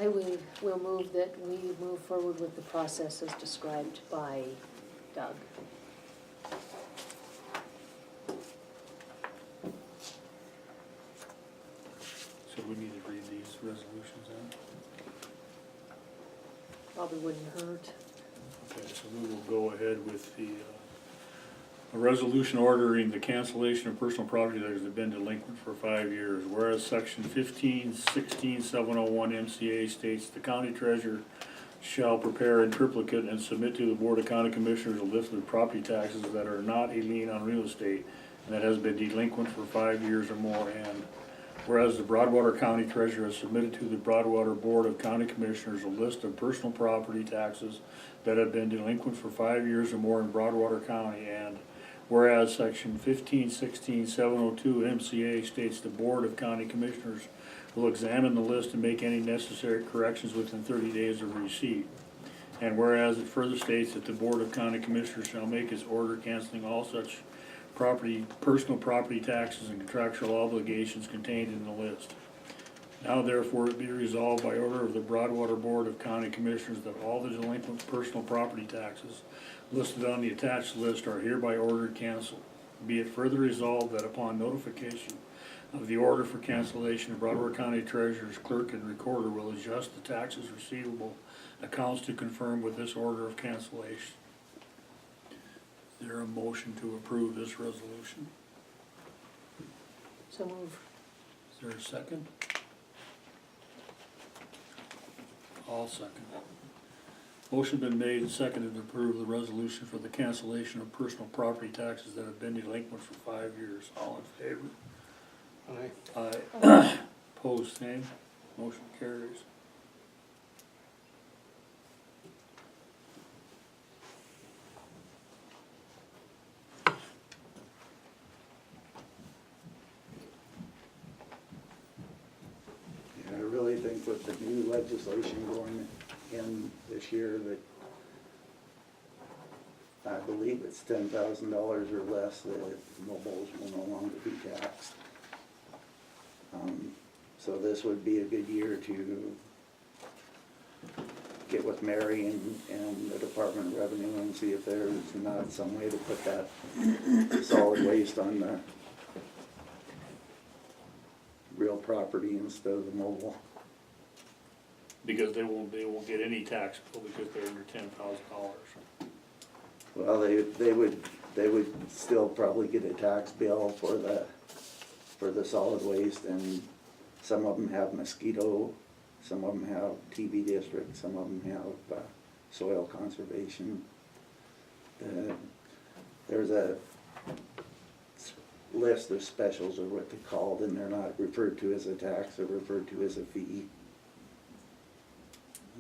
will move that we move forward with the process as described by Doug. So we need to read these resolutions out. Probably wouldn't hurt. Okay, so we will go ahead with a resolution ordering the cancellation of personal property that has been delinquent for 5 years. Whereas section 15-16-701 MCA states the county treasurer shall prepare in triplicate and submit to the Board of County Commissioners a list of property taxes that are not a lien on real estate and that has been delinquent for 5 years or more. And whereas the Broadwater County Treasurer has submitted to the Broadwater Board of County Commissioners a list of personal property taxes that have been delinquent for 5 years or more in Broadwater County. And whereas section 15-16-702 MCA states the Board of County Commissioners will examine the list and make any necessary corrections within 30 days of receipt. And whereas it further states that the Board of County Commissioners shall make its order canceling all such personal property taxes and contractual obligations contained in the list. Now therefore it be resolved by order of the Broadwater Board of County Commissioners that all the delinquent personal property taxes listed on the attached list are hereby ordered canceled. Be it further resolved that upon notification of the order for cancellation, the Broadwater County Treasurer's clerk and recorder will adjust the taxes receivable accounts to confirm with this order of cancellation. Is there a motion to approve this resolution? So move. Is there a second? I'll second. Motion been made and seconded to approve the resolution for the cancellation of personal property taxes that have been delinquent for 5 years. All in favor? Aye. Aye. Opposed, same. Motion carries. Yeah, I really think with the new legislation going in this year that I believe it's $10,000 or less that mobiles will no longer be taxed. So this would be a good year to get with Mary and the Department of Revenue and see if there's not some way to put that solid waste on the real property instead of the mobile. Because they won't get any tax bill because they're under $10,000. Well, they would still probably get a tax bill for the solid waste, and some of them have mosquito, some of them have TB district, some of them have soil conservation. There's a list of specials or what they're called, and they're not referred to as a tax, they're referred to as a fee.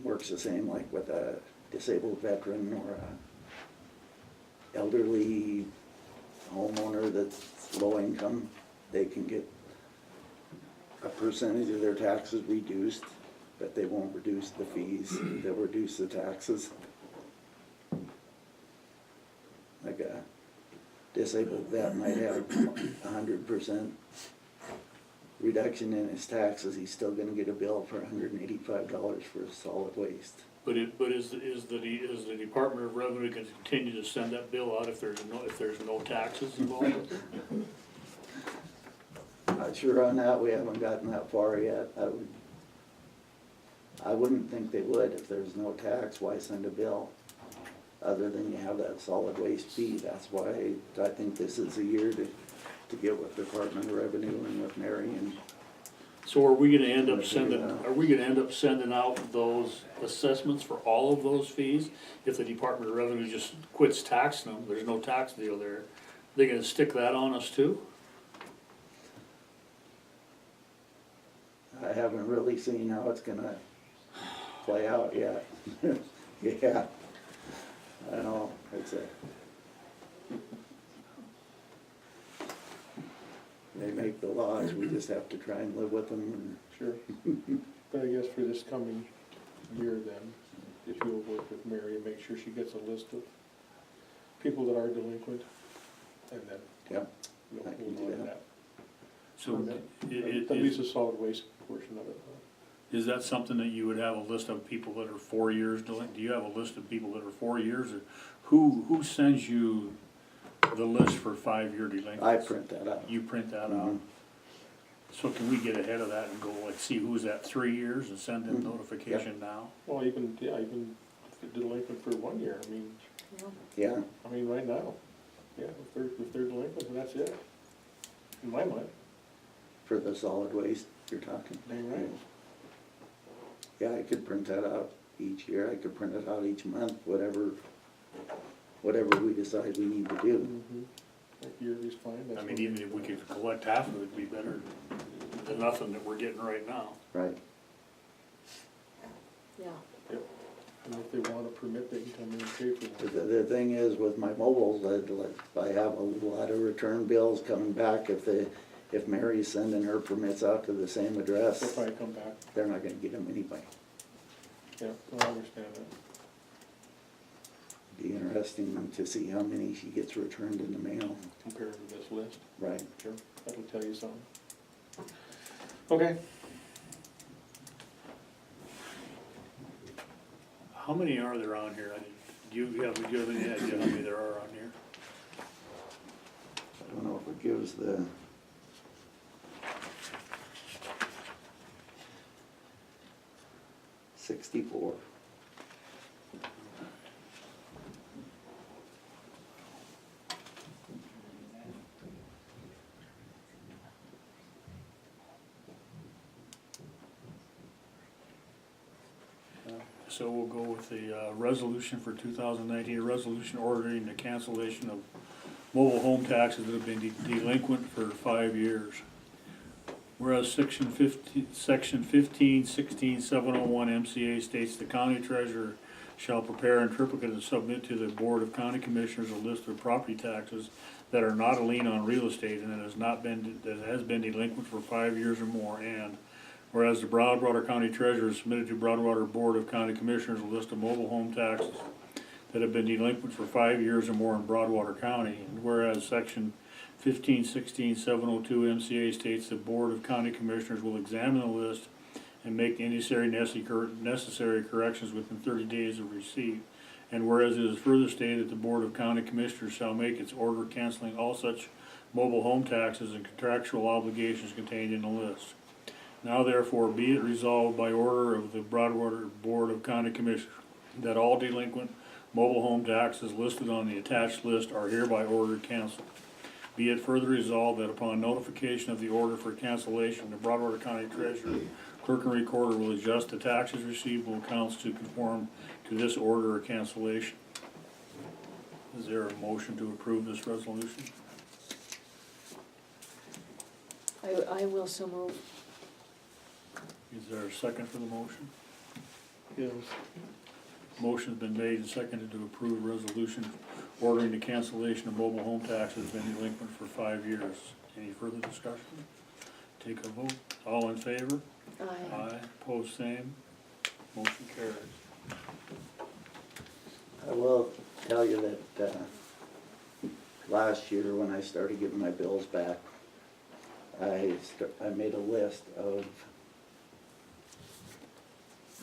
Works the same like with a disabled veteran or a elderly homeowner that's low income. They can get a percentage of their taxes reduced, but they won't reduce the fees, they'll reduce the taxes. Like a disabled vet might have 100% reduction in his taxes, he's still gonna get a bill for $185 for solid waste. But is the Department of Revenue going to continue to send that bill out if there's no taxes involved with it? Not sure on that, we haven't gotten that far yet. I wouldn't think they would. If there's no tax, why send a bill? Other than you have that solid waste fee. That's why I think this is a year to get with Department of Revenue and with Mary and. So are we gonna end up sending out those assessments for all of those fees? If the Department of Revenue just quits taxing them, there's no tax deal there, they gonna stick that on us too? I haven't really seen how it's gonna play out yet. Yeah, I know, they make the laws, we just have to try and live with them. Sure. But I guess for this coming year then, if you'll work with Mary and make sure she gets a list of people that are delinquent, and then Yep, we'll I can hold do on to that. that. So At least the solid waste portion of it. Is that something that you would have a list of people that are 4 years delinquent? Do you have a list of people that are 4 years? Or who sends you the list for 5-year delinquents? I print that out. You print that out? Mhm. So can we get ahead of that and go like see who's at 3 years and send them Mhm. notification now? Well, even if they're delinquent for 1 year, Yeah, right now, yeah, if they're delinquent, then that's it. In my mind, for the solid waste you're talking. dang right. Yeah, I could print that out each year, I could print it out each month, whatever we decide we need to do. Mm-hmm. Like yearly's fine. that's I mean, fine. even if we could collect half of it, it'd be better than nothing that we're getting right now. Right, Yeah, Yep. And if they want a permit, they can come in and pay for the, one. the thing is with my mobiles, I have a lot of return bills coming back if Mary's sending her permits out to the same They'll address, probably come back, they're not gonna get them anyway. yeah, I understand that. Be interesting to see how many she gets returned in the mail. Compared to this list, Right. sure, that'll tell you something. Okay, How many are there on here? Do you have any idea how many there are on here? I don't know if it gives the. $64. So we'll go with the resolution for 2019, a resolution ordering the cancellation of mobile home taxes that have been delinquent for 5 years. Whereas section 15-16-701 MCA states the county treasurer shall prepare in triplicate and submit to the Board of County Commissioners a list of property taxes that are not a lien on real estate and that has been delinquent for 5 years or more. And whereas the Broadwater County Treasurer submitted to Broadwater Board of County Commissioners a list of mobile home taxes that have been delinquent for 5 years or more in Broadwater County. And whereas section 15-16-702 MCA states the Board of County Commissioners will examine the list and make the necessary corrections within 30 days of receipt. And whereas it is further stated that the Board of County Commissioners shall make its order canceling all such mobile home taxes and contractual obligations contained in the list. Now therefore be it resolved by order of the Broadwater Board of County Commissioners that all delinquent mobile home taxes listed on the attached list are hereby ordered canceled. Be it further resolved that upon notification of the order for cancellation, the Broadwater County Treasurer, Clerk and Recorder will adjust the taxes receivable accounts to conform to this order or cancellation. Is there a motion to approve this resolution? I will so move. Is there a second for the motion? yes, Motion's been made and seconded to approve resolution ordering the cancellation of mobile home taxes been delinquent for 5 years. Any further discussion? Take a vote. All in favor? Aye. Aye. Opposed, same. Motion carries. I will tell you that, last year when I started getting my bills back, I made a list of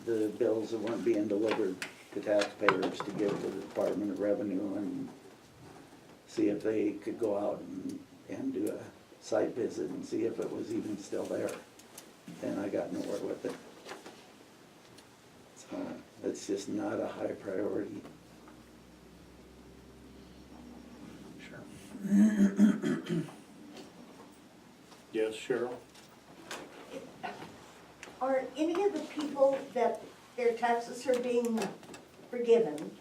the bills that weren't being delivered to taxpayers to give to the Department of Revenue and see if they could go out and do a site visit and see if it was even still there. And I got nowhere with it. So it's just not a high priority. Sure. Yes, Cheryl? Are any of the people that their taxes are being forgiven,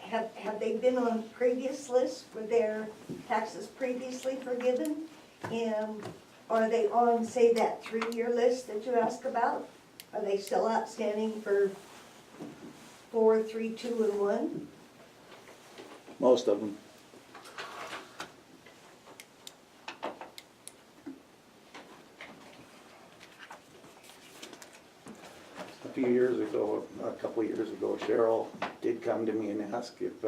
have they been on previous lists? Were their taxes previously forgiven? And are they on, say, that 3-year list that you asked about? Are they still outstanding for 4, 3, 2, and 1? Most of them. A few years ago, a couple of years ago, Cheryl did come to me and ask if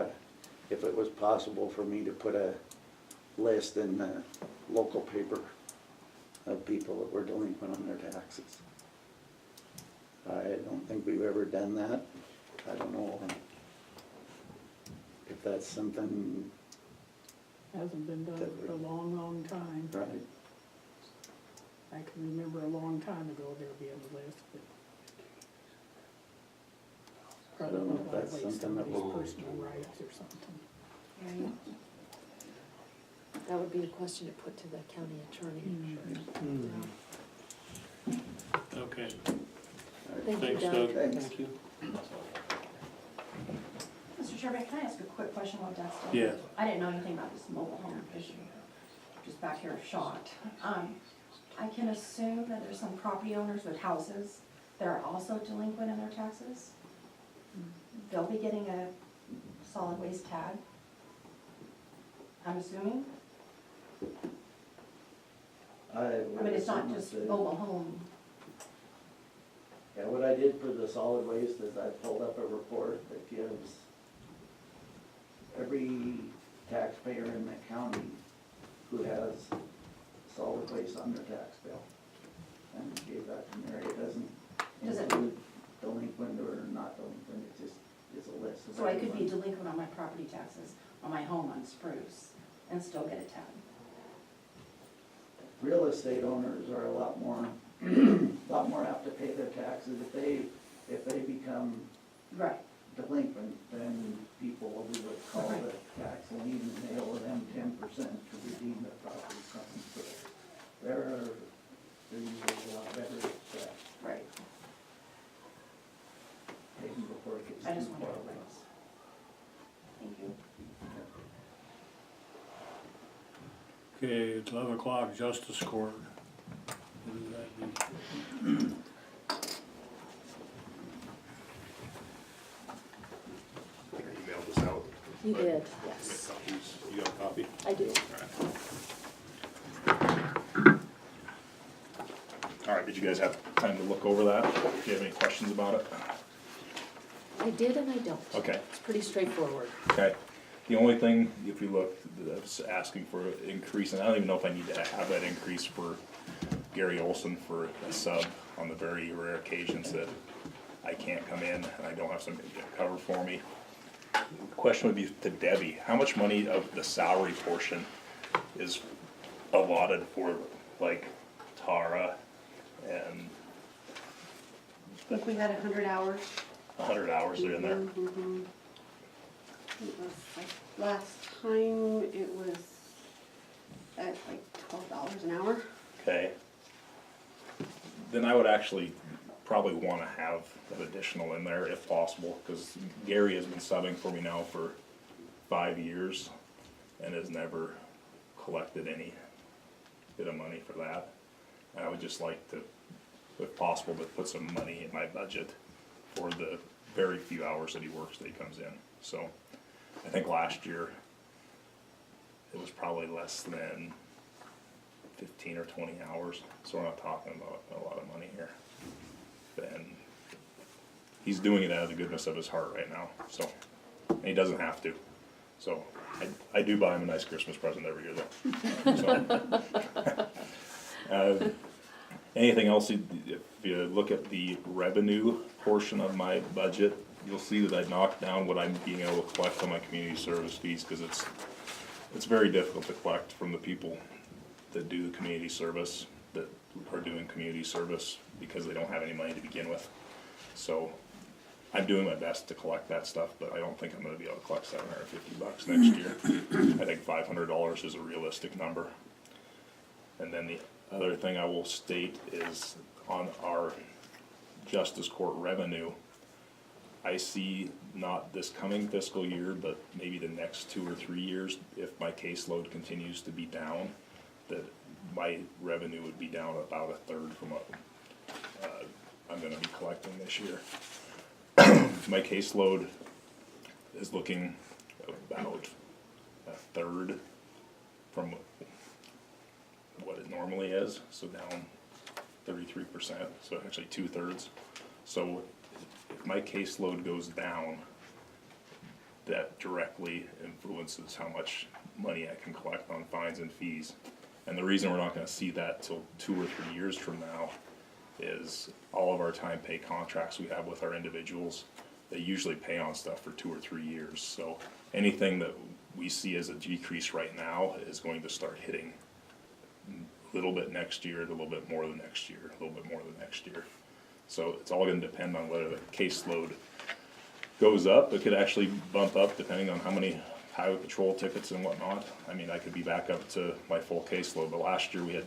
it was possible for me to put a list in the local paper of people that were delinquent on their taxes. I don't think we've ever done that. I don't know if that's something, Hasn't been done for a long, long time. right? I can remember a long time ago there being a list, but. I don't know if that's Probably something that somebody's will, personal rights or something. Right. That would be a question to put to the county attorney. Okay, Thank you, thanks Doug. Doug. thanks. Thank you. Mr. Chairman, can I ask a quick question while Doug's still? Yeah. I didn't know anything about this mobile home issue, just back here shocked. I can assume that there's some property owners with houses that are also delinquent in their taxes. They'll be getting a solid waste tag, I'm assuming. I mean, it's not just mobile home. Yeah, what I did for the solid waste is I pulled up a report that gives every taxpayer in the county who has solid waste on their tax bill. And gave that to Mary. It doesn't Does it- include delinquent or not delinquent, it just is a list of So I could be everyone. delinquent on my property taxes on my home on Spruce and still get a tag. Real estate owners are a lot more, lot more apt to pay their taxes. If they become Right. delinquent, then people will do what's called a tax lien, and they owe them 10% to redeem their property from them. So they're usually a lot better at Right. paying before it gets I just too wondered far. what it was. Thank you. Okay, it's 11 o'clock, Justice Court. What does that do? I emailed this out. You did, yes, You got a copy? I do. All right, did you guys have time to look over that? Do you have any questions about it? I did and I don't. Okay. It's pretty straightforward. Okay, the only thing, if you look, that's asking for an increase, and I don't even know if I need to have that increase for Gary Olson for a sub on the very rare occasions that I can't come in and I don't have somebody to cover for me. The question would be to Debbie, how much money of the salary portion is allotted for, like, Tara and I think we had 100 hours. 100 hours are in there? Mhm. It was like, last time it was at like $12 an hour. Okay. Then I would actually probably wanna have that additional in there if possible, cause Gary has been subbing for me now for 5 years and has never collected any bit of money for that. And I would just like to, if possible, to put some money in my budget for the very few hours that he works that he comes in. So, I think last year, it was probably less than 15 or 20 hours, so we're not talking about a lot of money here. And he's doing it out of the goodness of his heart right now, so, and he doesn't have to. So, I do buy him a nice Christmas present every year though. So, anything else, if you look at the revenue portion of my budget, you'll see that I knocked down what I'm being able to collect on my community service fees, cause it's very difficult to collect from the people that do the community service, that are doing community service, because they don't have any money to begin with. So, I'm doing my best to collect that stuff, but I don't think I'm gonna be able to collect $750 next year. I think $500 is a realistic number. And then the other thing I will state is on our justice court revenue, I see not this coming fiscal year, but maybe the next 2 or 3 years, if my caseload continues to be down, that my revenue would be down about a third from what I'm gonna be collecting this year. My caseload is looking about a third from what it normally is, so down 33%, so actually 2/3. So if my caseload goes down, that directly influences how much money I can collect on fines and fees. And the reason we're not gonna see that till 2 or 3 years from now is all of our time pay contracts we have with our individuals, they usually pay on stuff for 2 or 3 years. So anything that we see as a decrease right now is going to start hitting a little bit next year, a little bit more the next year, a little bit more the next year. So it's all gonna depend on whether the caseload goes up. It could actually bump up depending on how many highway patrol tickets and whatnot. I mean, I could be back up to my full caseload, but last year we had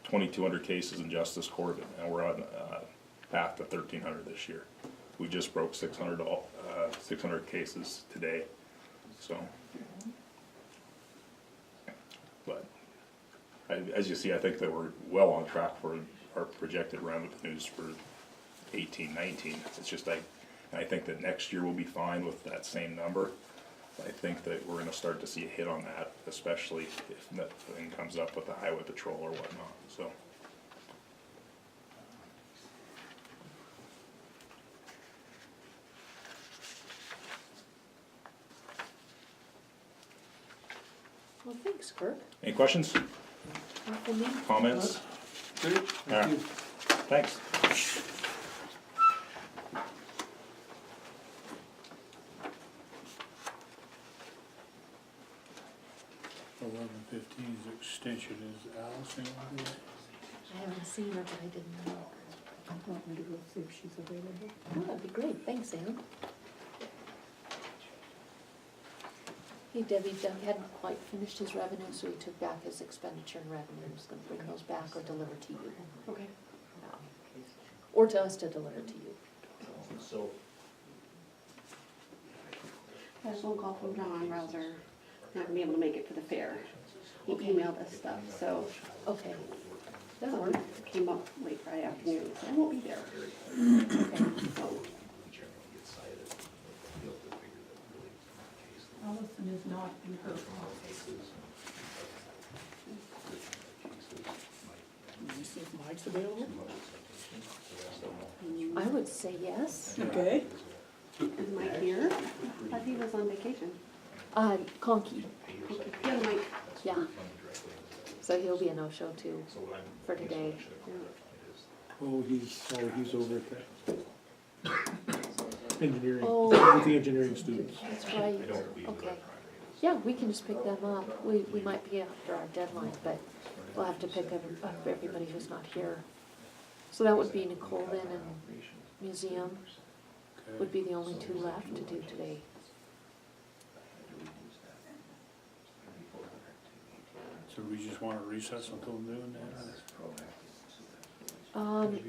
2,200 cases in justice court, and we're on path to 1,300 this year. We just broke 600 cases today, so. But, as you see, I think that we're well on track for our projected revenues for 18, 19. It's just I think that next year we'll be fine with that same number. I think that we're gonna start to see a hit on that, especially if that thing comes up with the highway patrol or whatnot, so. Well, thanks, Kirk. Any questions, Not for me. comments? Great, Alright. thank you. Thanks. $11.15's extension is Allison. I haven't seen her, but I didn't know. I want me to go see if she's available. Oh, that'd be great, thanks, Ann. Hey Debbie, Doug hadn't quite finished his revenue, so he took back his expenditure and revenue, he's gonna bring those back or deliver to you. Okay. Or to us to deliver to you. I had a phone call from John Rouser, not gonna be able to make it for the fair. He emailed us stuff, so Okay, that'll work. came up late Friday afternoon, so I won't be there. Okay. So, Allison is not in her office. Let me see if Mike's available. I would say yes. Okay. is Mike here? I thought he was on vacation. Conkey, Okay, the other Mike. yeah. So he'll be a no-show too for today. Oh, he's over at the engineering, Oh. with the engineering students. That's right, okay. Yeah, we can just pick them up. We might be after our deadline, but we'll have to pick up everybody who's not here. So that would be Nicole then and museum would be the only two left to do today. So we just want to recess until noon then?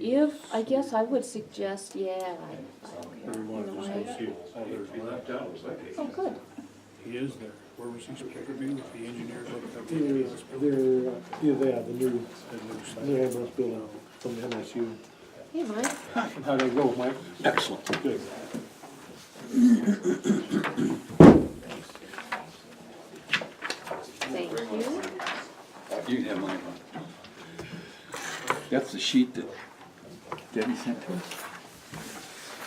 If, I guess I would suggest, yeah, I Or we want to just go see, oh, there's one. oh, good. He is there. Where was he supposed to be with the engineers? They're the new At new ambulance building from the MSU. Hey, Mike. How'd it go, Mike? Excellent. Good. Thank you. You can have mine. That's the sheet that Debbie sent to us.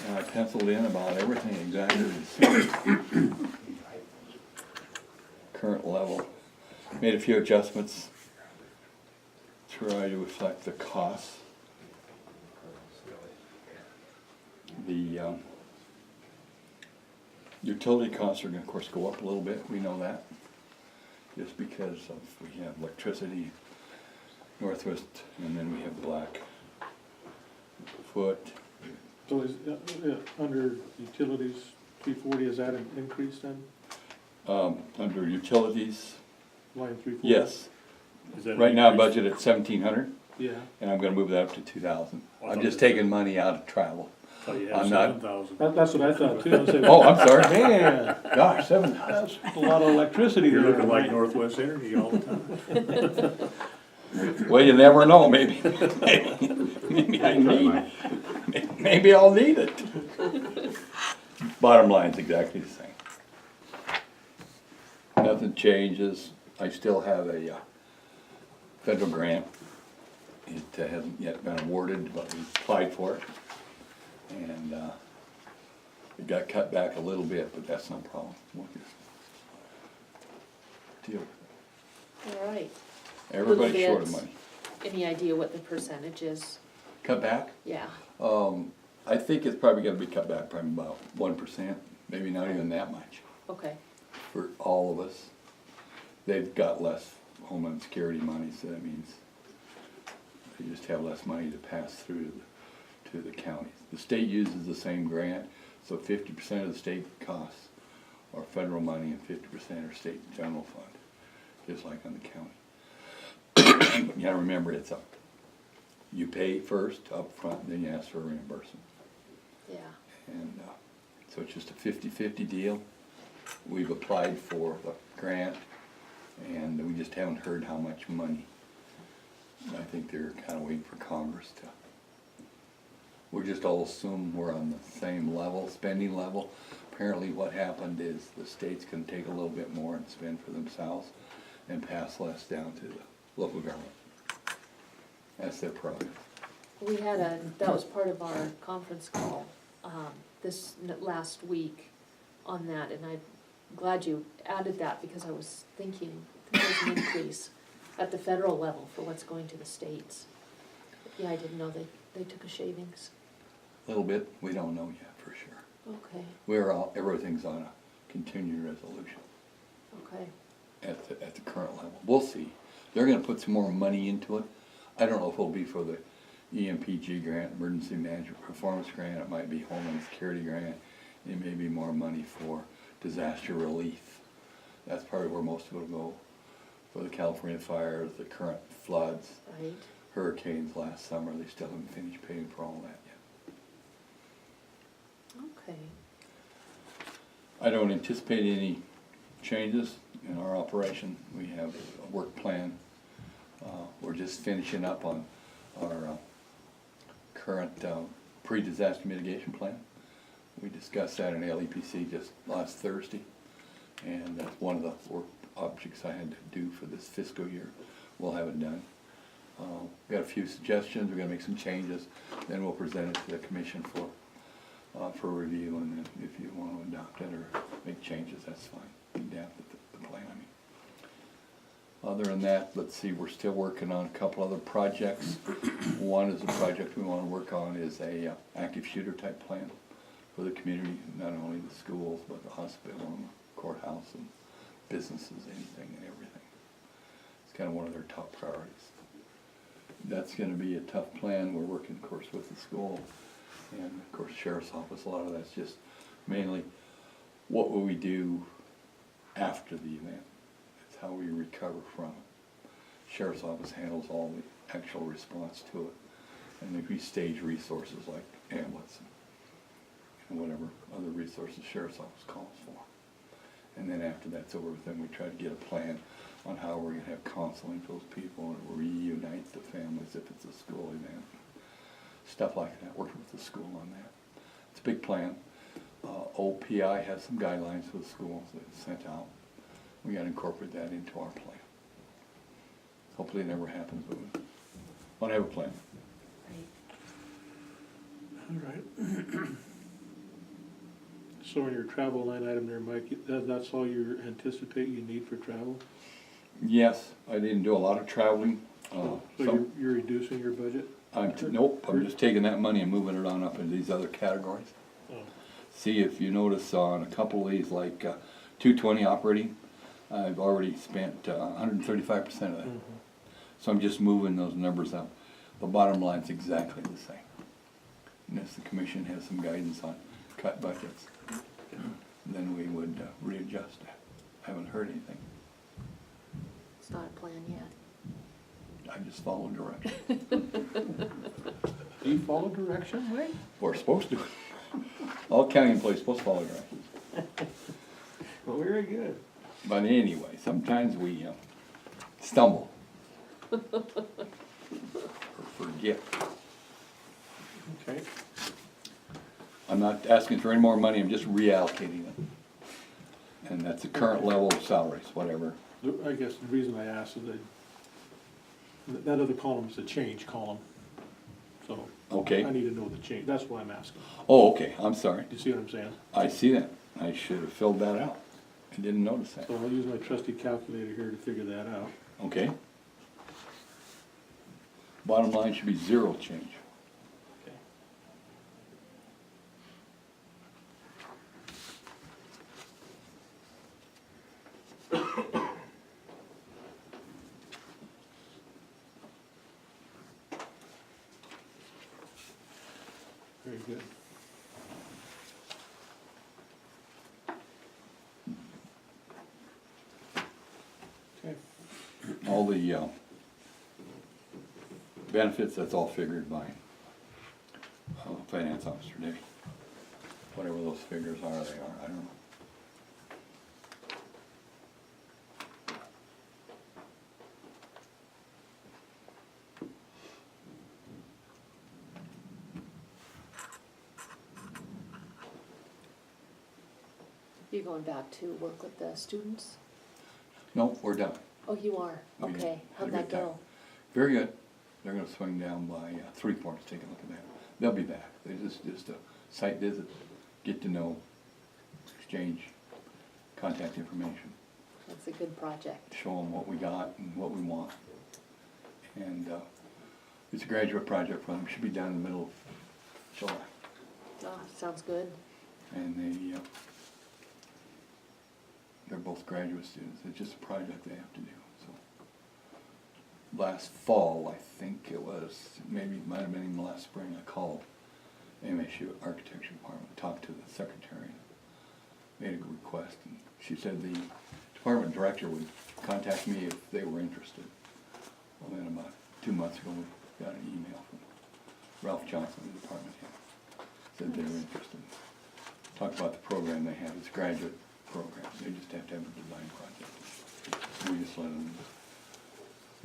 And I penciled in about everything exactly the same. Current level. Made a few adjustments. Try to reflect the costs. The utility costs are gonna, of course, go up a little bit, we know that. Just because of, we have electricity, Northwest, and then we have Blackfoot. So is, under utilities, 340, is that an increase then? Under utilities, Line 340? yes. Is that Right now, increase? budget at 1,700, Yeah. and I'm gonna move that up to 2,000. Well, I'm I just thought it taking money out of travel. Thought you I'm had not- 7,000. That's what I thought too. I said, Oh, I'm sorry. man, Gosh, 7, that's a lot of electricity You're there. looking like Mike. Northwest Energy all the time. well, you never know, maybe, maybe I'll need it. Bottom line's exactly the same. Nothing changes. I still have a federal grant. It hasn't yet been awarded, but we applied for it. And it got cut back a little bit, but that's no problem. We'll just deal with it. All right. Everybody's short of bit. money. Any idea what the percentage is Cut back? Yeah, I think it's probably gonna be cut back probably about 1%, maybe not even that much okay, for all of us. They've got less Homeland Security money, so that means they just have less money to pass through to the counties. The state uses the same grant, so 50% of the state costs are federal money and 50% are state general fund, just like on the county. But you gotta remember, it's up. You pay first up front, then you ask for a reimbursement. yeah, And so it's just a 50-50 deal. We've applied for the grant, and we just haven't heard how much money. I think they're kind of waiting for Congress to. We're just all assume we're on the same level, spending level. Apparently what happened is the states can take a little bit more and spend for themselves and pass less down to the local government. That's their problem. we had that was part of our conference call, last week on that, and I'm glad you added that, because I was thinking there's an increase at the federal level for what's going to the states. Yeah, I didn't know they took a shavings. A little bit, we don't know yet for sure. Okay, Everything's on a continuing resolution okay, at the current level. We'll see. They're gonna put some more money into it. I don't know if it'll be for the EMPG grant, Emergency Management Performance Grant, it might be Homeland Security grant, it may be more money for disaster relief. That's probably where most of it will go, for the California fires, the current floods, right, hurricanes last summer, they still haven't finished paying for all that yet. okay, I don't anticipate any changes in our operation. We have a work plan. We're just finishing up on our current pre-disaster mitigation plan. We discussed that in LEPC just last Thursday, and that's one of the work objects I had to do for this fiscal year. We'll have it done. We've got a few suggestions, we're gonna make some changes, then we'll present it to the commission for review, and then if you want to adopt it or make changes, that's fine. Adapt the plan, I mean. Other than that, let's see, we're still working on a couple other projects. One is a project we want to work on is a active shooter type plan for the community, not only the schools, but the hospital and the courthouse and businesses, anything and everything. It's kind of one of their top priorities. That's going to be a tough plan. We're working, of course, with the school and, of course, Sheriff's Office. A lot of that's just mainly what will we do after the event. It's how we recover from it. Sheriff's Office handles all the actual response to it. And if we stage resources like ambulance and whatever other resources Sheriff's Office calls for. And then after that's over, then we try to get a plan on how we're going to have counseling for those people and reunite the families if it's a school event. Stuff like that, working with the school on that. It's a big plan. OPI has some guidelines for the schools that it's sent out. We got to incorporate that into our plan. Hopefully it never happens, but we want to have a plan. right. All right. So in your travel line item there, Mike, that's all you anticipate you need for travel? Yes, I didn't do a lot of traveling. So Some- you're reducing your budget? Nope, I'm just taking that money and moving it on up into these other categories. Oh. See, if you notice on a couple of these, like 220 operating, I've already spent 135% of that. Mhm. So I'm just moving those numbers up. The bottom line's exactly the same. Unless the commission has some guidance on cut budgets, then we would readjust that. I haven't heard anything. It's not a plan yet. I just follow direction. Do you follow direction, Mike? We're supposed to. All county employees supposed to follow directions. Well, very good. But anyway, sometimes we stumble. Or forget. Okay. I'm not asking for any more money, I'm just reallocating it. And that's the current level of salaries, whatever. I guess the reason I asked is that other column's the change column. So Okay. I need to know the change, that's why I'm asking. Oh, okay, I'm sorry. Do you see what I'm saying? I see that. I should have filled that out. I didn't notice that. So I'll use my trusty calculator here to figure that out. Okay. Bottom line should be zero change. Very good. Okay. All the benefits, that's all figured by finance officer Debbie. Whatever those figures are, they are, I don't know. You going back to work with the students? No, we're done. Oh, you are? We Okay, had how'd a that good time. go? Very good. They're gonna swing down by Three Forks, take a look at that. They'll be back. They just a site visit, get to know, exchange contact information, That's a good project. show them what we got and what we want. And it's a graduate project for them. Should be done in the middle of July. Oh, sounds good. And they're both graduate students. It's just a project they have to do, so. Last fall, I think it was, maybe it might have been in the last spring, I called MSU Architecture Department, talked to the secretary, made a request, and she said the department director would contact me if they were interested. Well, then about 2 months ago, we got an email from Ralph Johnson, the department head, said they were interested. Talked about the program they have, it's a graduate program, they just have to have a design project. We just let them,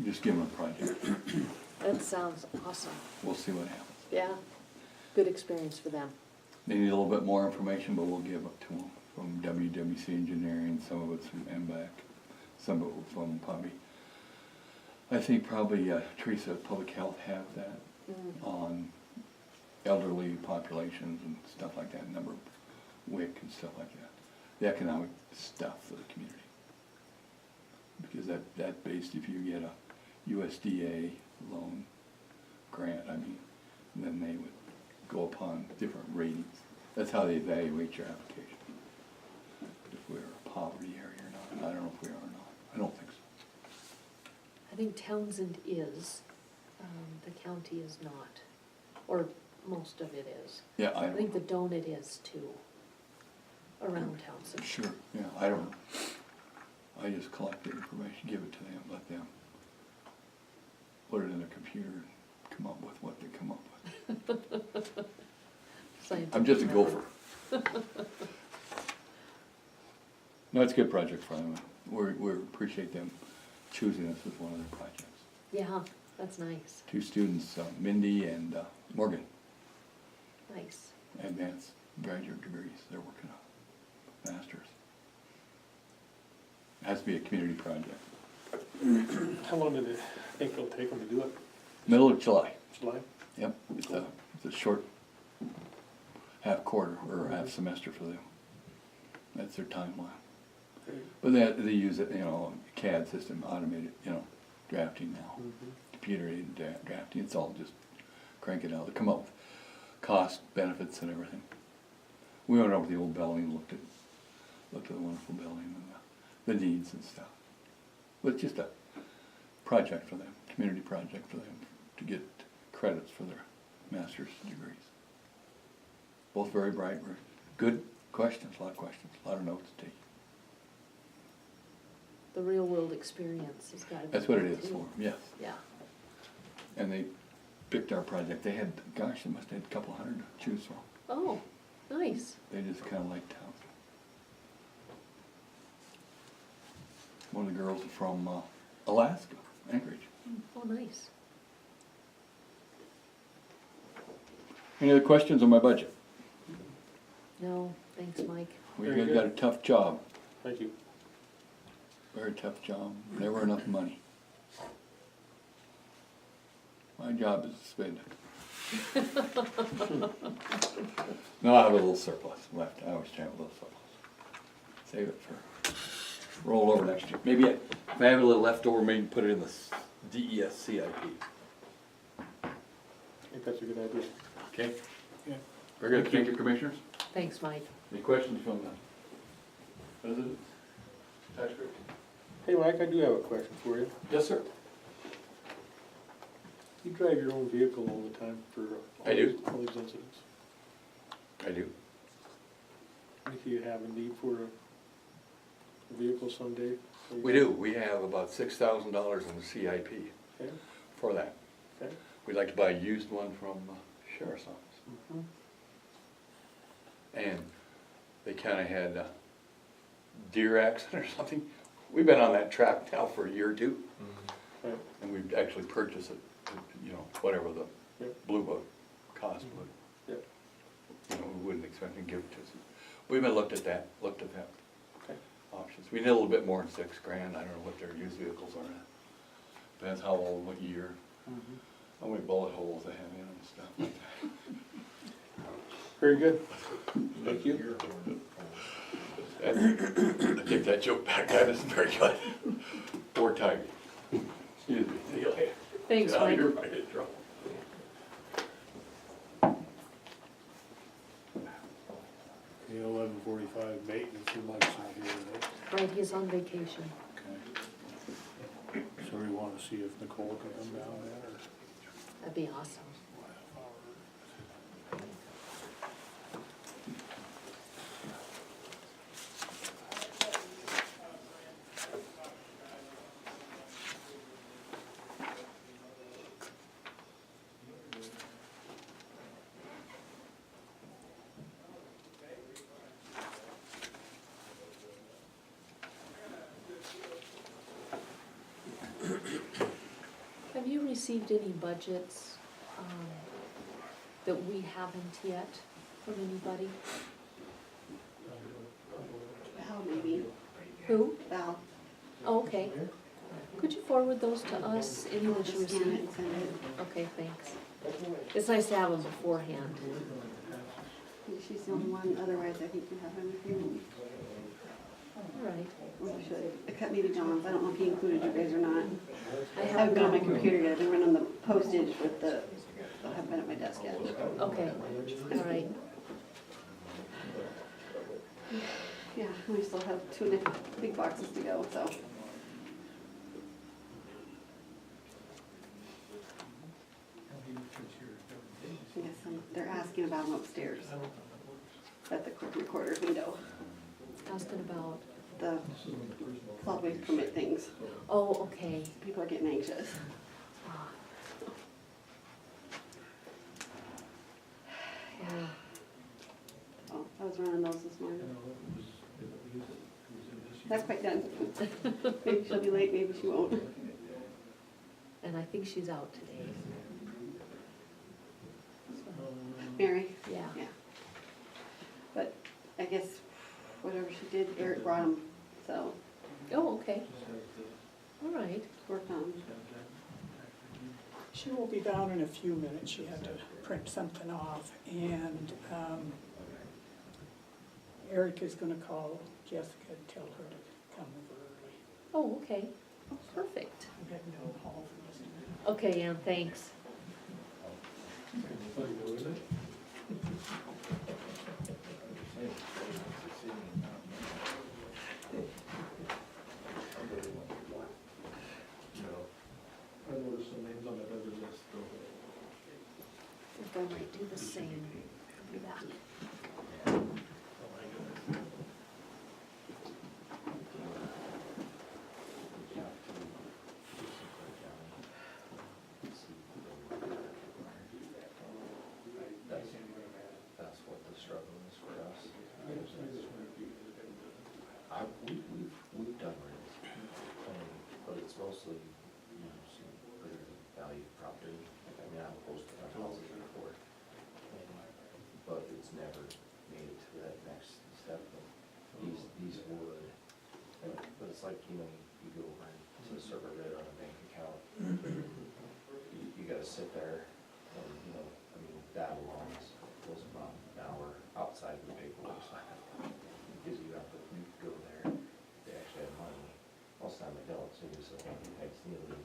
just give them a project, That sounds awesome. we'll see what happens. Yeah, good experience for them. They need a little bit more information, but we'll give it to them from WWC Engineering, some of it's from MBAC, some of it from probably, I think probably Teresa at Public Health have that on elderly populations and stuff like that, number of WIC and stuff like that. The economic stuff for the community. Because that based, if you get a USDA loan grant, I mean, then they would go upon different ratings. That's how they evaluate your application. If we're a poverty area or not. I don't know if we are or not. I don't think so. I think Townsend is, the county is not, or most of it is. Yeah, I I think the don't. donut is too, around Townsend. Sure, yeah, I don't. I just collect the information, give it to them, let them put it in their computer and come up with what they come up with. Scientific I'm just a method. gopher. No, it's a good project for them. We appreciate them choosing us as one of their projects. Yeah, that's nice, 2 students, Mindy and Morgan, nice. advanced graduate degrees they're working on, masters. It has to be a community project. How long did it think it'll take them to do it? Middle of July. July? Yep, it's a short half quarter or half semester for them. That's their timeline. Great. But they use it, CAD system, automated, drafting now. Computer aided drafting, it's all just crank it out. They come up with cost, benefits and everything. We went over the old building, looked at the wonderful building and the needs and stuff. But it's just a project for them, community project for them to get credits for their master's degrees. Both very bright, very good questions, a lot of notes to take. The real world experience has gotta be. That's what it good, is too. for, yes. Yeah, And they picked our project. They had, gosh, they must have had a couple hundred to choose from. oh, nice. They just kind of liked Townsend. One of the girls is from Alaska, Anchorage. Oh, nice. Any other questions on my budget? No, thanks, Mike. We Very got a good. tough job, Thank you. very tough job, never enough money. My job is to spend it. No, I have a little surplus left, I always try to have a little surplus. Save it for, roll over next year. Maybe if I have a little left over, maybe put it in the DES CIP. I think that's a good idea. Okay? Yeah. Very good, thank you, commissioners. Thanks, Mike. Any questions from the residents? Tax group? Hey, Mike, I do have a question for you. Yes, sir. You drive your own vehicle all the time for I do. all these incidents. I do. If you have a need for a vehicle someday. We do, we have about $6,000 in the CIP Okay, for that. okay. We'd like to buy a used one from Sheriff's Office. And they kinda had a deer accident or something. We've been on that track now for a year or two, Right. and we've actually purchased it, you know, whatever the Yep. Blue Book cost would. Yep. You know, we wouldn't expect them to give it to us. We've been looked at that Okay. options. We need a little bit more than $6,000. I don't know what their used vehicles are at. Depends how old, what year, how many bullet holes they have in them and stuff like that. Very good. Thank you. I take that joke back, that isn't very good. Poor Tiger. Excuse me. See you later. Thanks, Yeah, Mike. you're right in trouble. Okay, 11:45, maintenance, your Mike's not here today. Right, he's on vacation. Okay. So we wanna see if Nicole can come down there, That'd be awesome. Have you received any budgets, that we haven't yet from anybody? Val, maybe, Who? Val. Oh, okay. Could you forward those to us, any I'll that you just scan it received? and send it. Okay, thanks. It's nice to have them beforehand. I think she's the only one, otherwise I think you have everything. All right. Or I should, I cut maybe John's, I don't know if he included you guys or not. I I haven't been on my gotten- computer yet, I've been running the postage with the, I haven't been at my desk yet. Okay, all right. Yeah, we still have 2 big boxes to go, so. I guess they're asking about them upstairs at the clerk recorder's window, Asking about, the solid waste permit things. oh, okay. People are getting anxious. Ah. Yeah. Oh, I was running those this morning. Not quite done. Maybe she'll be late, maybe she won't. And I think she's out today. Mary? Yeah. Yeah. But I guess whatever she did, Eric brought them, so Oh, okay. All right. worked on. She will be down in a few minutes, she had to print something off, and, Eric is gonna call Jessica and tell her to come over early. Oh, okay. Oh, perfect. We have no call from this. Okay, Ann, thanks. I noticed some names on that other list though. I think I might do the same. Do that. That's what the struggle is for us. We've done rents, but it's mostly, you know, some pretty valued property. I mean, I've posted on houses before, but it's never made it to that next step. These would, but it's like, you know, you go over to the server rate on a bank account. You gotta sit there and, you know, I mean, that alone was about an hour outside the paperwork side. Because you have to go there, they actually have money, most of the time they don't, so you just say, hey, it's nearly,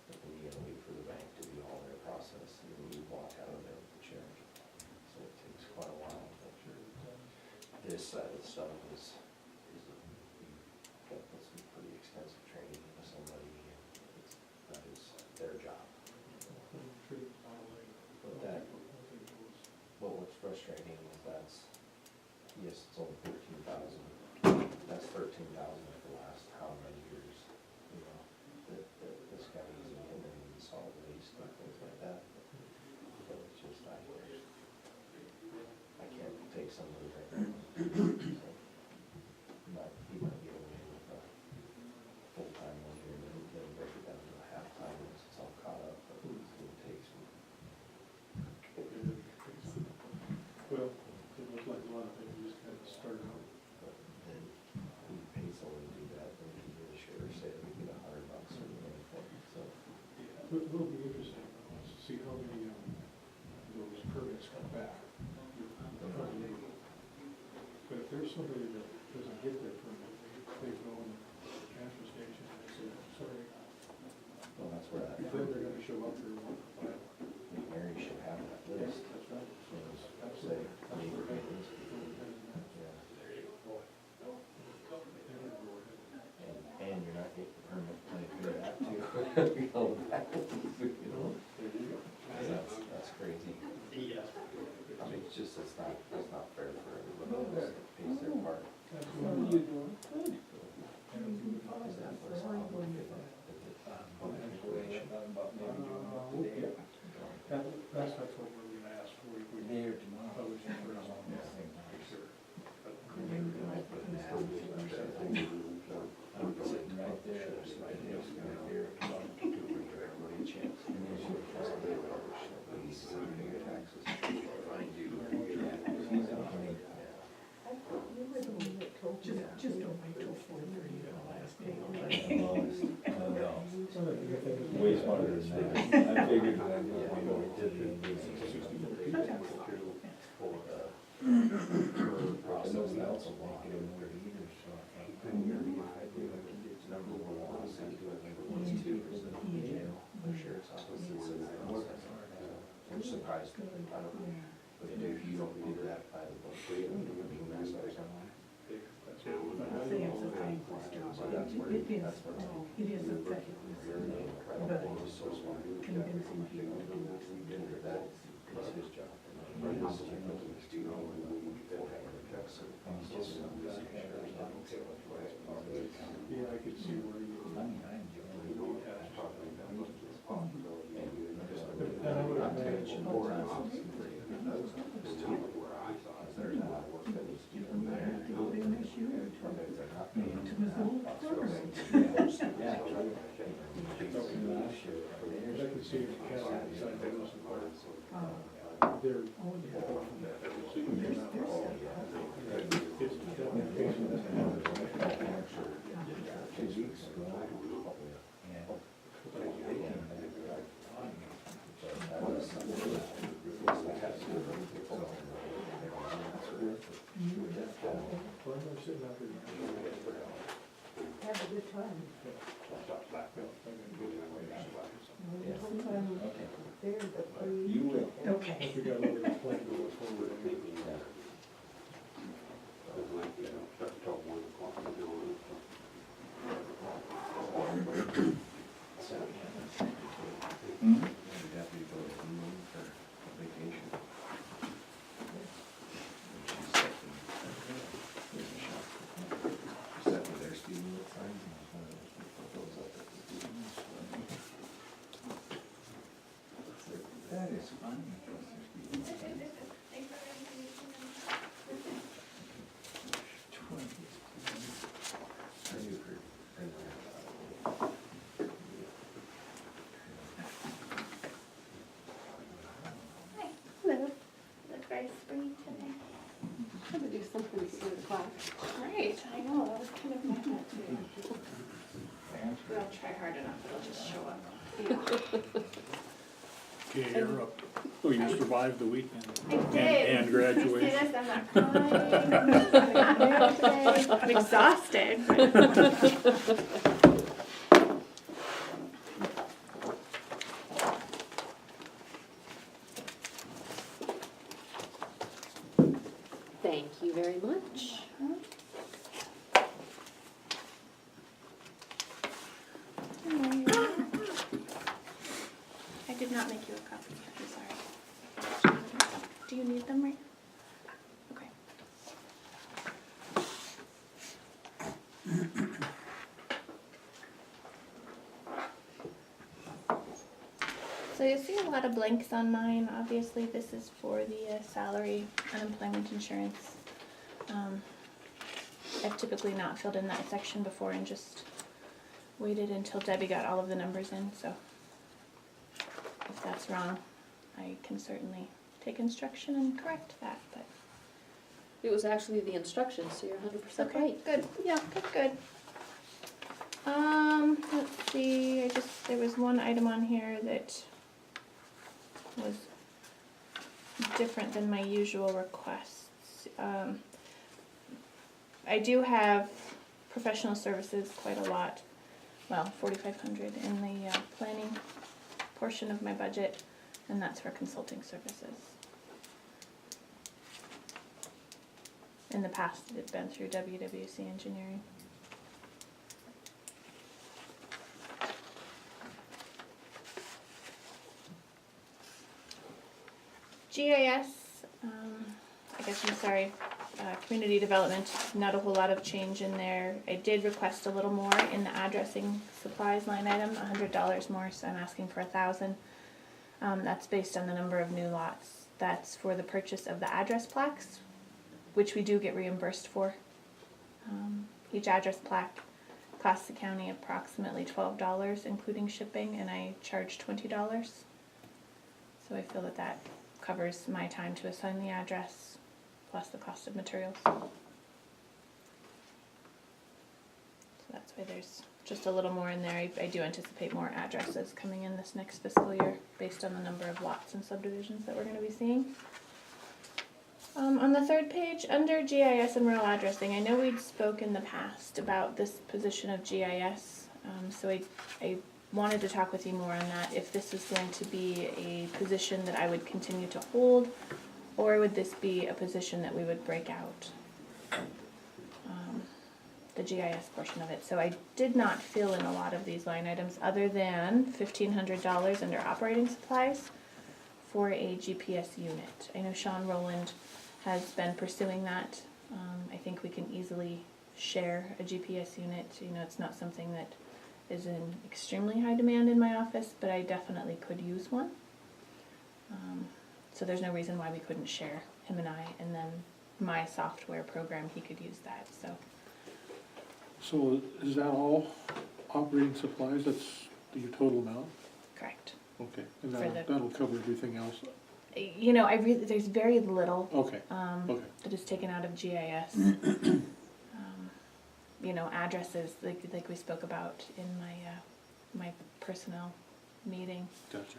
but then you gotta wait for the bank to do all their process, and then you walk out of there with the check. So it takes quite a while, but this side of the stuff is you've got to put some pretty extensive training into somebody, and that is their job. But what's frustrating is that's yes, it's only 13,000. That's 13,000 for the last how many years, you know, that this guy is in and solid waste and things like that. But it's just, I can't take some of the right now. He might get away with a full-time one year, and then break it down to a half-time once it's all caught up, but it takes me. Well, it looks like a lot of things just kind of start out. But then we pay someone to do that, then we do the sheriff say we get $100 or anything, so. Yeah, but it'll be interesting to see how many those permits come back. But if there's somebody that doesn't get their permit, they go in the transfer station and say, sorry, Well, that's where that, then they're gonna show up there and want to file. Mary should have that list. That's right. Say, neighbor maintenance, yeah, and you're not getting the permit play for that too. You know, that's crazy. I mean, it's just, it's not fair for everybody else that pays their part. What are you doing? Good. Is that what's on the calculation? That's what we're gonna ask for if we Day or tomorrow. publish it for us. Right there, it's right there, it's right there. Everybody a chance. Just don't wait till 4:30 for the last day. Way smarter than that. I figured that I'd just be going to Process that's a lot. Number one lawsuit, number one two is the sheriff's office that says that process. I'm surprised, I don't, but if you don't do that by the book, you mess up something. I'll say it's a thankless job. So that's where, It is, that's where. it is a thankless, but convincing people to do it. That is his job. And his job is to know when we get so he's just in the sheriff's office. Yeah, I could see where you. And I would imagine. There's a lot of work that needs to be done there. They miss you. They're not paying. To his little quarter. I could see if the county decided to do some part. They're. Oh, yeah. It's definitely. Well, I'm sitting out there. Have a good time. Sometime They're the free. You will. Okay. We got a little plan going forward. That is funny. Hello. Look very springy today. I'm gonna do something to the class. Great, I know, that was kind of my thought too. We don't try hard enough, it'll just show up. Okay, you're up. Oh, you survived the weekend. I did. And graduation. See this, I'm not crying. I'm exhausted, but. Thank you very much. I did not make you a copy, I'm sorry. Do you need them right? Okay. a lot of blanks on mine. Obviously, this is for the salary unemployment insurance. I've typically not filled in that section before and just waited until Debbie got all of the numbers in, so if that's wrong, I can certainly take instruction and correct that, but. It was actually the instructions, so you're 100% Okay, right. good, yeah, good. Let's see, there was one item on here that was different than my usual requests. I do have professional services quite a lot, well, 4,500 in the planning portion of my budget, and that's for consulting services. In the past, it had been through WWC Engineering. GIS, community development, not a whole lot of change in there. I did request a little more in the addressing supplies line item, $100 more, so I'm asking for 1,000. That's based on the number of new lots. That's for the purchase of the address plaques, which we do get reimbursed for. Each address plaque costs the county approximately $12, including shipping, and I charge $20. So I feel that that covers my time to assign the address, plus the cost of materials. So that's why there's just a little more in there. I do anticipate more addresses coming in this next fiscal year, based on the number of lots and subdivisions that we're going to be seeing. On the third page, under GIS and rural addressing, I know we'd spoke in the past about this position of GIS, so I wanted to talk with you more on that, if this is going to be a position that I would continue to hold, or would this be a position that we would break out, the GIS portion of it. So I did not fill in a lot of these line items, other than $1,500 under operating supplies for a GPS unit. I know Sean Rowland has been pursuing that. I think we can easily share a GPS unit. You know, it's not something that is in extremely high demand in my office, but I definitely could use one. So there's no reason why we couldn't share, him and I, and then my software program, he could use that, so. So is that all operating supplies? That's the total amount? Correct. Okay, and For the- that'll cover everything else? You know, there's very little Okay, okay. that is taken out of GIS. You know, addresses, like we spoke about in my personnel meeting. Gotcha.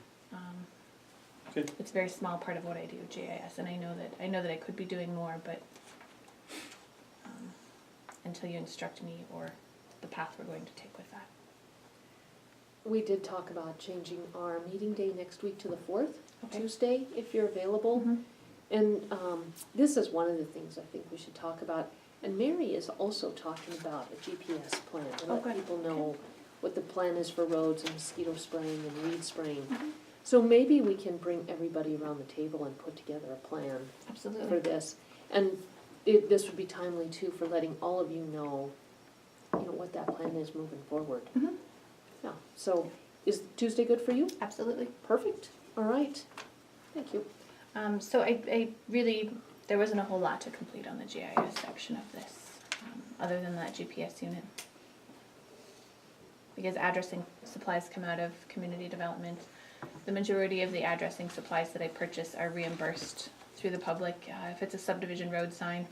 Okay. It's a very small part of what I do, GIS, and I know that I could be doing more, but until you instruct me or the path we're going to take with that. We did talk about changing our meeting day next week to the 4th, Okay. Tuesday, if you're available. Mhm. And this is one of the things I think we should talk about. And Mary is also talking about a GPS plan to Oh, let good. people know what the plan is for roads and mosquito spraying and weed spraying. Mhm. So maybe we can bring everybody around the table and put together a plan for Absolutely. this. And this would be timely too for letting all of you know what that plan is moving forward. Mhm. Yeah, so is Tuesday good for you? Absolutely. Perfect, all right, thank you. So I really, there wasn't a whole lot to complete on the GIS section of this, other than that GPS unit. Because addressing supplies come out of community development. The majority of the addressing supplies that I purchase are reimbursed through the public. If it's a subdivision road sign,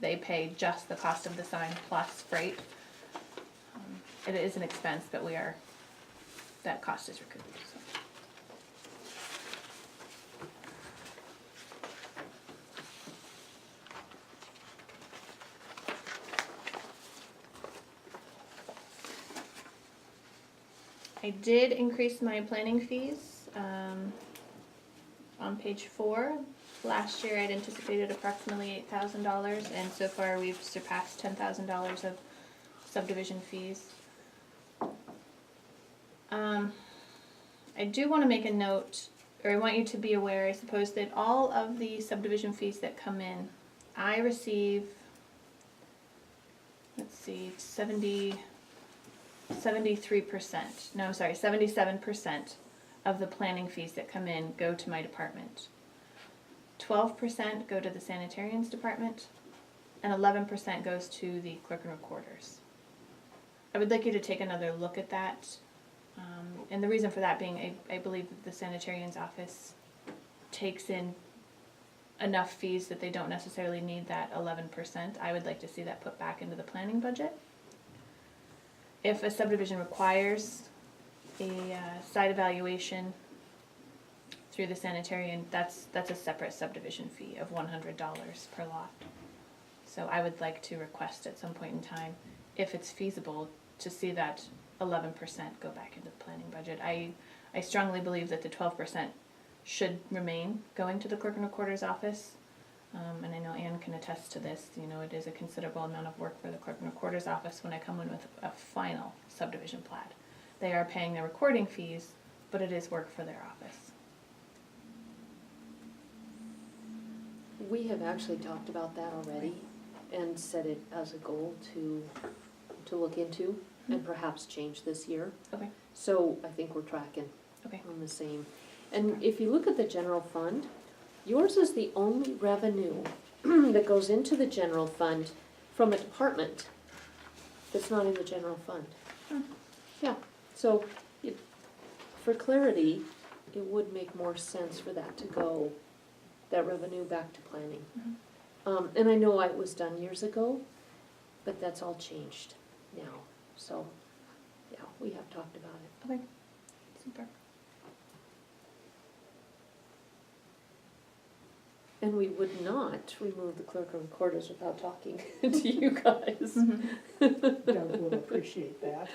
they pay just the cost of the sign plus freight. It is an expense, but that cost is recouped, so. I did increase my planning fees on page 4. Last year I'd anticipated approximately $8,000, and so far we've surpassed $10,000 of subdivision fees. I do want to make a note, or I want you to be aware, I suppose, that all of the subdivision fees that come in, I receive, 77% of the planning fees that come in go to my department. 12% go to the sanitarians department, and 11% goes to the clerk and recorders. I would like you to take another look at that. And the reason for that being, I believe that the sanitarian's office takes in enough fees that they don't necessarily need that 11%. I would like to see that put back into the planning budget. If a subdivision requires a site evaluation through the sanitarian, that's a separate subdivision fee of $100 per lot. So I would like to request at some point in time, if it's feasible, to see that 11% go back into the planning budget. I strongly believe that the 12% should remain going to the clerk and recorder's office. And I know Ann can attest to this, you know, it is a considerable amount of work for the clerk and recorder's office when I come in with a final subdivision plat. They are paying their recording fees, but it is work for their office. We have actually talked about that already and set it as a goal to look into and perhaps change this year. Okay. So I think we're tracking Okay. on the same. And if you look at the general fund, yours is the only revenue that goes into the general fund from a department that's not in the general fund. Yeah, so for clarity, it would make more sense for that to go, that revenue back to planning. And I know it was done years ago, but that's all changed now. So, yeah, we have talked about it. Okay. Super. And we would not remove the clerk and recorders without talking to you guys. Doug will appreciate that.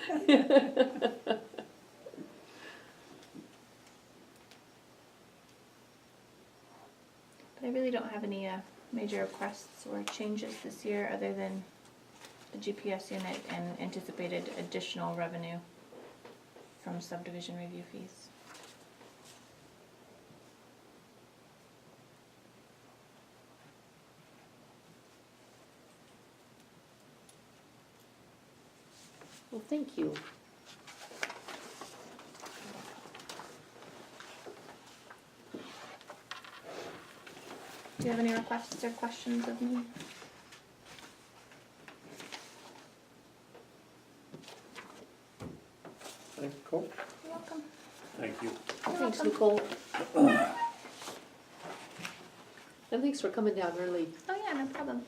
But I really don't have any major requests or changes this year other than the GPS unit and anticipated additional revenue from subdivision review fees. Well, thank you. Do you have any requests or questions of me? Thanks, Cole. You're welcome. Thank you. Thanks, Nicole. And thanks for coming down early. Oh yeah, no problem.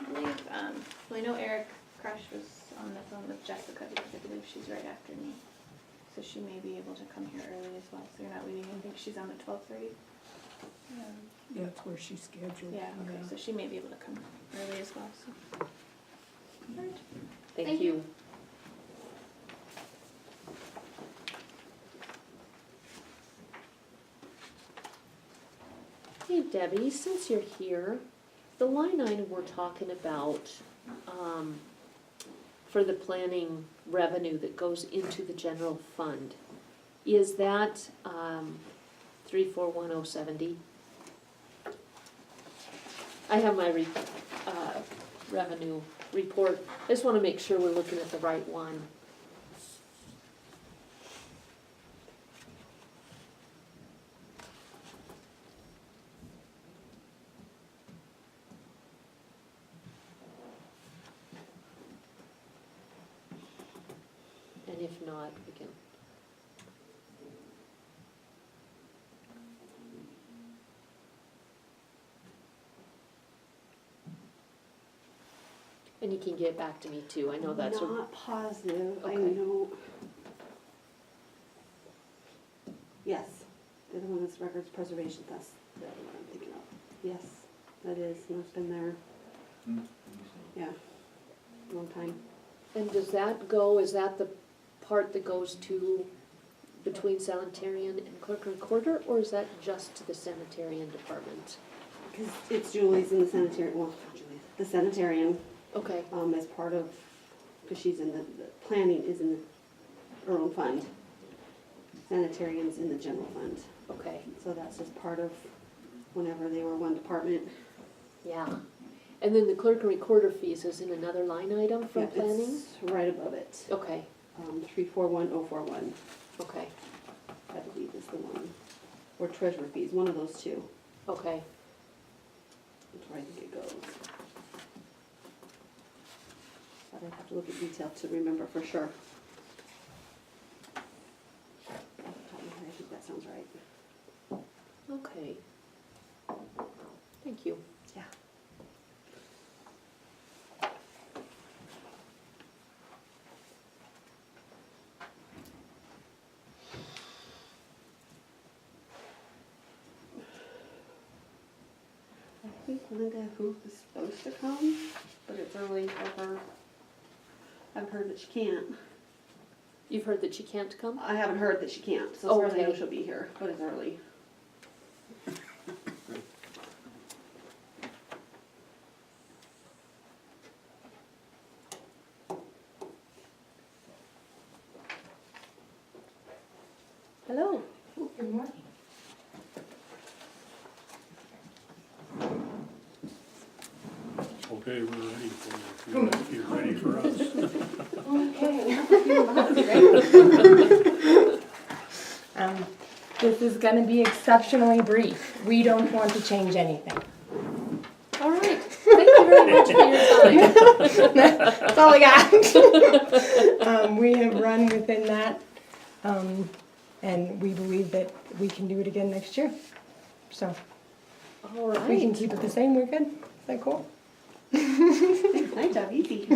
I believe, well, I know Eric Crush was on the phone with Jessica because I believe she's right after me. So she may be able to come here early as well, so you're not waiting. I think she's on at 12:30. Yeah, that's where she's scheduled. Yeah, okay, so she may be able to come early as well, so. Alright. Thank Thank you. Hey Debbie, since you're here, the line item we're talking about, for the planning revenue that goes into the general fund, is that, 341070? I have my revenue report, I just wanna make sure we're looking at the right one. And if not, we can. And you can get back to me too, I know that's a. Not positive, I Okay. know. Yes, the other one is records preservation, that's the other one I'm thinking of. Yes, that is, and it's been there, yeah, long time. And does that go, is that the part that goes to, between sanitarian and clerk and recorder, or is that just to the sanitarian department? Because it's Julie's in the sanitarian, well, not Julie's, the sanitarian, Okay, as part of, because she's in the planning is in her own fund. Sanitarian's in the general fund, okay, so that's just part of whenever they were one department. yeah. And then the clerk and recorder fees is in another line item from Yeah, planning? it's right above it, Okay, 341041, okay. I believe is the one, or treasurer fees, one of those two. Okay, That's where I think it goes. But I'd have to look at detail to remember for sure. Off the top of my head, I think that sounds right. okay. Thank you. Yeah. I think Linda Huth is supposed to come, but it's early for her. I've heard that she can't. You've heard that she can't come? I haven't heard that she can't, so as far as I know Okay. she'll be here, but it's early. Hello. Good morning. Okay, we're ready for you, if you're ready for us. This is gonna be exceptionally brief. We don't want to change anything. All right. Thank you very much for your time. That's all I got. We have run within that, and we believe that we can do it again next year. So All if we can right. keep it the same, we're good. Is that cool? Nice job, easy.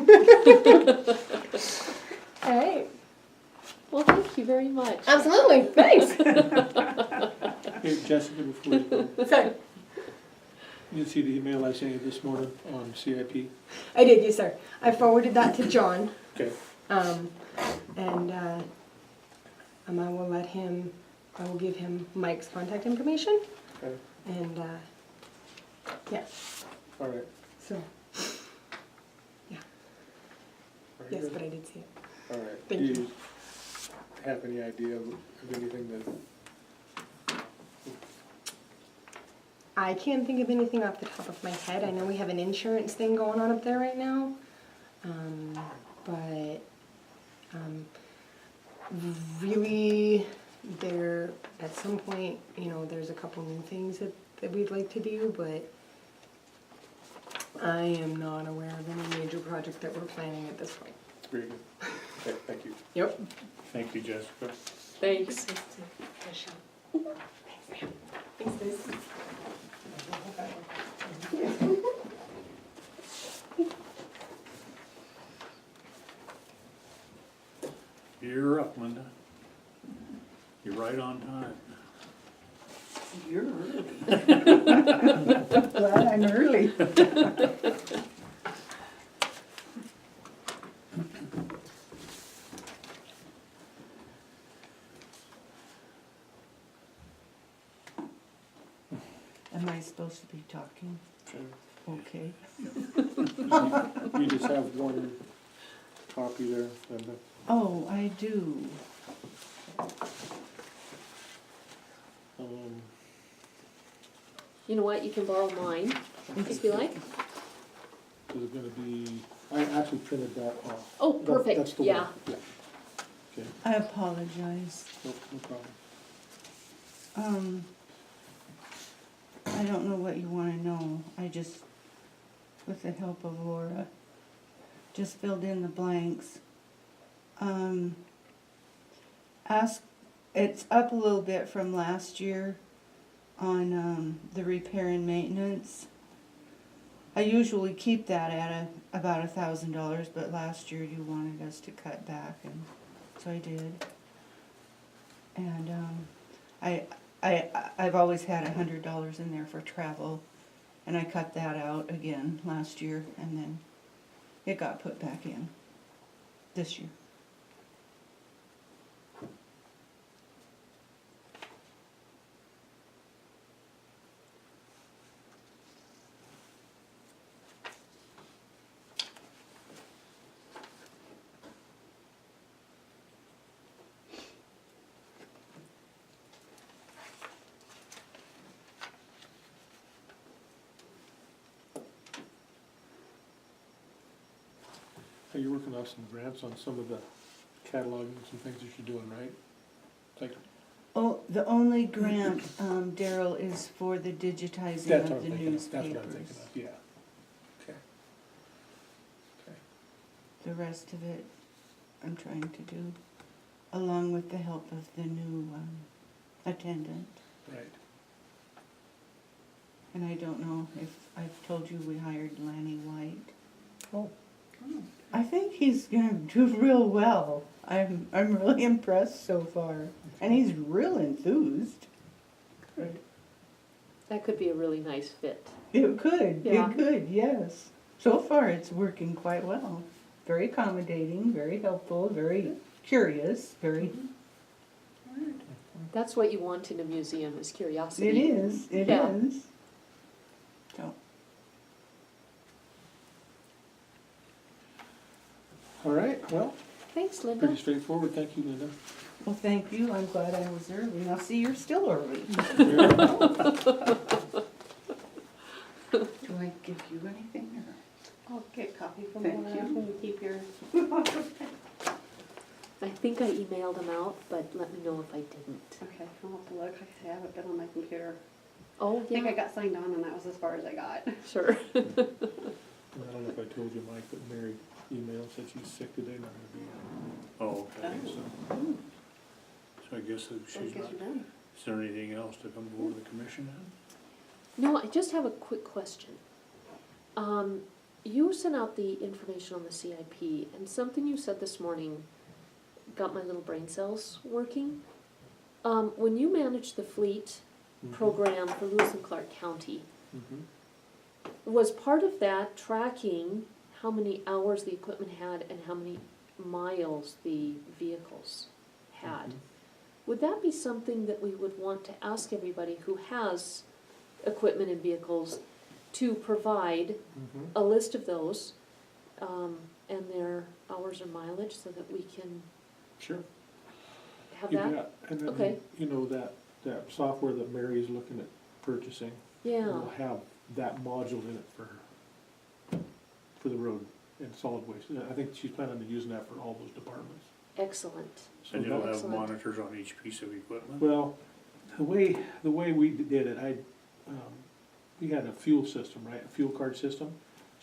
All right. Well, thank you very much. Absolutely. Thanks. Hey, Jessica, before you go, Sorry. you see the email I sent you this morning on CIP? I did, yes, sir. I forwarded that to John, Okay. and I will let him. I will give him Mike's contact information, Okay, and yeah. all right. So Very yes, good. but I did see it. All right. Thank Do you. have any idea of anything that, I can't think of anything off the top of my head. I know we have an insurance thing going on up there right now. But really, there, at some point, you know, there's a couple new things that we'd like to do, but I am not aware of any major project that we're planning at this point. very good. Okay, thank you. Yep. Thank you, Jessica. Thanks. Thanks, Liz. You're up, Linda. You're right on time. You're early. Glad I'm early. Am I supposed to be talking? Okay. You just have one copy there, Linda. Oh, I do. You know what? You can borrow mine if you like. Is it gonna be, I actually printed that off. Oh, That's perfect. the Yeah. one. Yeah. Okay, I apologize. no problem. I don't know what you wanna know. I just, with the help of Laura, just filled in the blanks. It's up a little bit from last year on, the repair and maintenance. I usually keep that at about $1,000, but last year you wanted us to cut back, and so I did. And I've always had $100 in there for travel, and I cut that out again last year, and then it got put back in this year. Are you working off some grants on some of the cataloging, some things that you're doing, right? Like, Oh, The only grant, Daryl, is for the digitizing That's what of I'm the thinking of, that's what I'm newspapers. thinking of, yeah. Okay. Okay. The rest of it, I'm trying to do, along with the help of the new attendant. Right. And I don't know if I've told you we hired Lanny White. Oh. I think he's gonna do real well. I'm really impressed so far, and he's real enthused. Right. That could be a really nice fit. It could, Yeah. it could, yes. So far, it's working quite well. Very accommodating, very helpful, very curious, very. That's what you want in a museum, is curiosity. It is, it Yeah. is. So, All right, well, Thanks, Linda. pretty straightforward, thank you, Linda. well, thank you, I'm glad I was early. Now, see, you're still early. Do I give you anything, or? I'll get a copy from Thank Laura you. when you keep your. I think I emailed them out, but let me know if I didn't. Okay, I'll have to look. Like I say, I haven't been on my computer. Oh, I think I yeah, got signed on and that was as far as I got. sure. And I don't know if I told you, Mike, but Mary emailed, said she's sick today, not gonna be in. Oh, okay, Oh. so I guess that So I she's guess not, you're done. is there anything else to come before the commission then? No, I just have a quick question. You sent out the information on the CIP, and something you said this morning got my little brain cells working. When you managed the fleet program for Lewis and Clark County, was part of that tracking how many hours the equipment had and how many miles the vehicles had? Would that be something that we would want to ask everybody who has equipment and vehicles to provide a list of those, and their hours or mileage, so that we can Sure. have You that? bet. And then, Okay. you know, that software that Mary's looking at purchasing, Yeah, will have that module in it for the road and solid waste. I think she's planning on using that for all those departments. excellent. So And you'll have Excellent. monitors on each piece of equipment? Well, the way we did it, we had a fuel system, right, a fuel card system,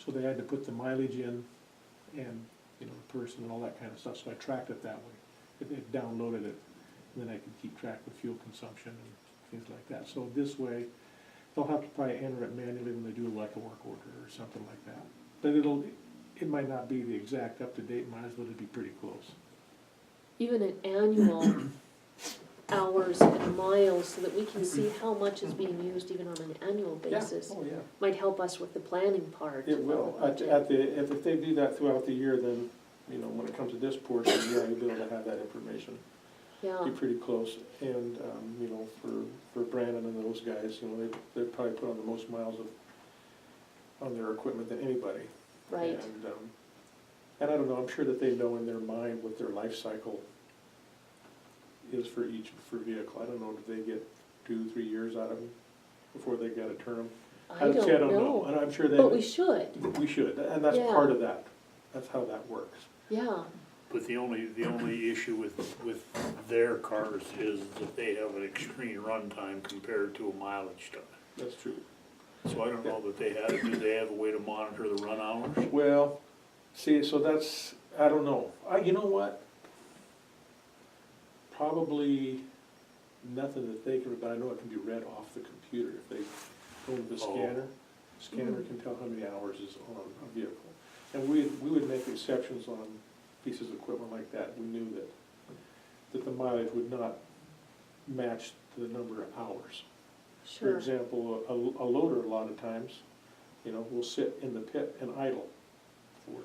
so they had to put the mileage in and, you know, the person and all that kind of stuff, so I tracked it that way. It downloaded it, and then I could keep track of fuel consumption and things like that. So this way, they'll have to probably enter it manually when they do like a work order or something like that. But it might not be the exact up-to-date miles, but it'd be pretty close. Even an annual hours and miles, so that we can see how much is being used even on an annual basis, Oh, yeah. might help us with the planning part. It will. If they do that throughout the year, then, you know, when it comes to this portion, yeah, you'll be able to have that information. Yeah, Be pretty close. And, you know, for Brandon and those guys, you know, they'd probably put on the most miles on their equipment than anybody. right. And I don't know, I'm sure that they know in their mind what their life cycle is for vehicle. I don't know, do they get 2-3 years out of them before they gotta turn them? I See, I don't know, and I'm sure they. But we should, We should, and that's Yeah. part of that. That's how that works. yeah. But the only issue with their cars is that they have an extreme runtime compared to a mileage stuff. That's true. So I don't know that do they have a way to monitor the run hours? Well, see, so that's, I don't know. You know what? Probably nothing that they can, but I know it can be read off the computer if they go to the scanner. Scanner can tell how many hours is on a vehicle. And we would make exceptions on pieces of equipment like that. We knew that the mileage would not match the number of hours. For Sure. example, a loader, a lot of times, you know, will sit in the pit and idle for